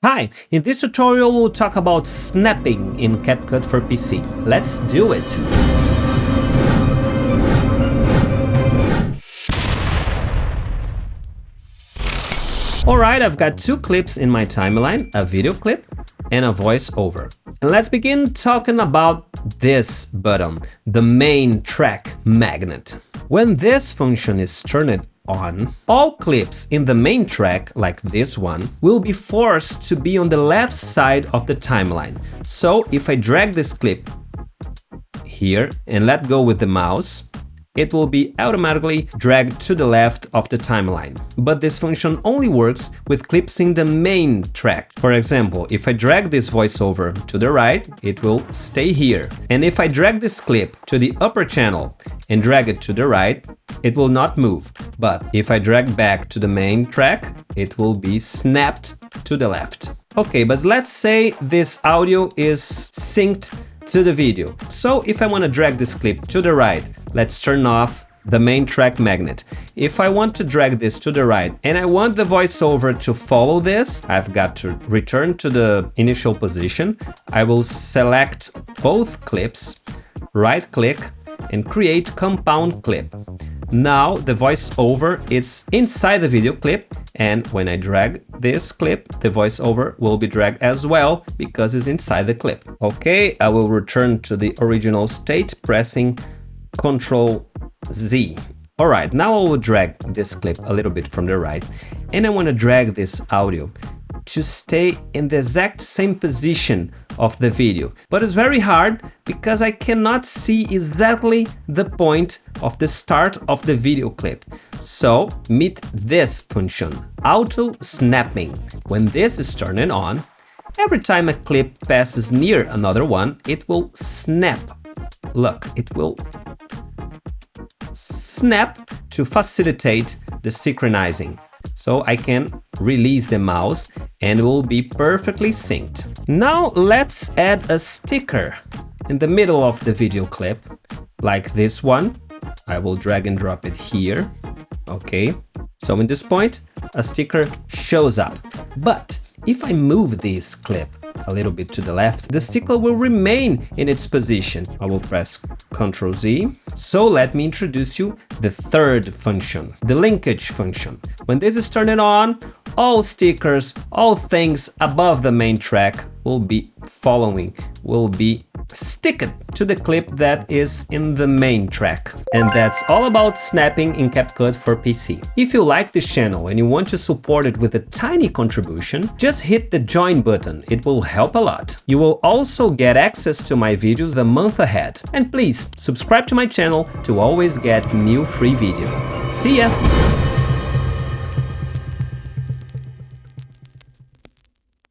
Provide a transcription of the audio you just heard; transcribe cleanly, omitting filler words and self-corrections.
Hi, in this tutorial we'll talk about snapping in CapCut for PC. Let's do it! Alright, I've got two clips in my timeline, a video clip and a voiceover. And let's begin talking about this button, the main track magnet. When this function is turned on, all clips in the main track, like this one, will be forced to be on the left side of the timeline. So if I drag this clip here and let go with the mouse, it will be automatically dragged to the left of the timeline. But this function only works with clips in the main track. For example, if I drag this voiceover to the right, it will stay here. And if I drag this clip to the upper channel and drag it to the right, it will not move. But if I drag back to the main track, it will be snapped to the left. Okay, but let's say this audio is synced to the video. So if I want to drag this clip to the right, let's turn off the main track magnet. If I want to drag this to the right and I want the voiceover to follow this, I've got to return to the initial position. I will select both clips, right click and create compound clip. Now the voiceover is inside the video clip, and when I drag this clip, the voiceover will be dragged as well because it's inside the clip. Okay, I will return to the original state pressing Ctrl Z. Alright, now I will drag this clip a little bit from the right, and I want to drag this audio to stay in the exact same position of the video. But it's very hard because I cannot see exactly the point of the start of the video clip. So meet this function, auto snapping. When this is turned on, every time a clip passes near another one, it will snap. Look, it will snap to facilitate the synchronizing. So I can release the mouse and it will be perfectly synced. Now let's add a sticker in the middle of the video clip, like this one. I will drag and drop it here. Okay, so in this point, a sticker shows up. But if I move this clip a little bit to the left, the sticker will remain in its position. I will press Ctrl Z. So let me introduce you the third function, the linkage function. When this is turned on, all stickers, all things above the main track will be sticked to the clip that is in the main track. And that's all about snapping in CapCut for PC. If you like this channel and you want to support it with a tiny contribution, just hit the join button. It will help a lot. You will also get access to my videos the month ahead. And please subscribe to my channel to always get new free videos. See ya!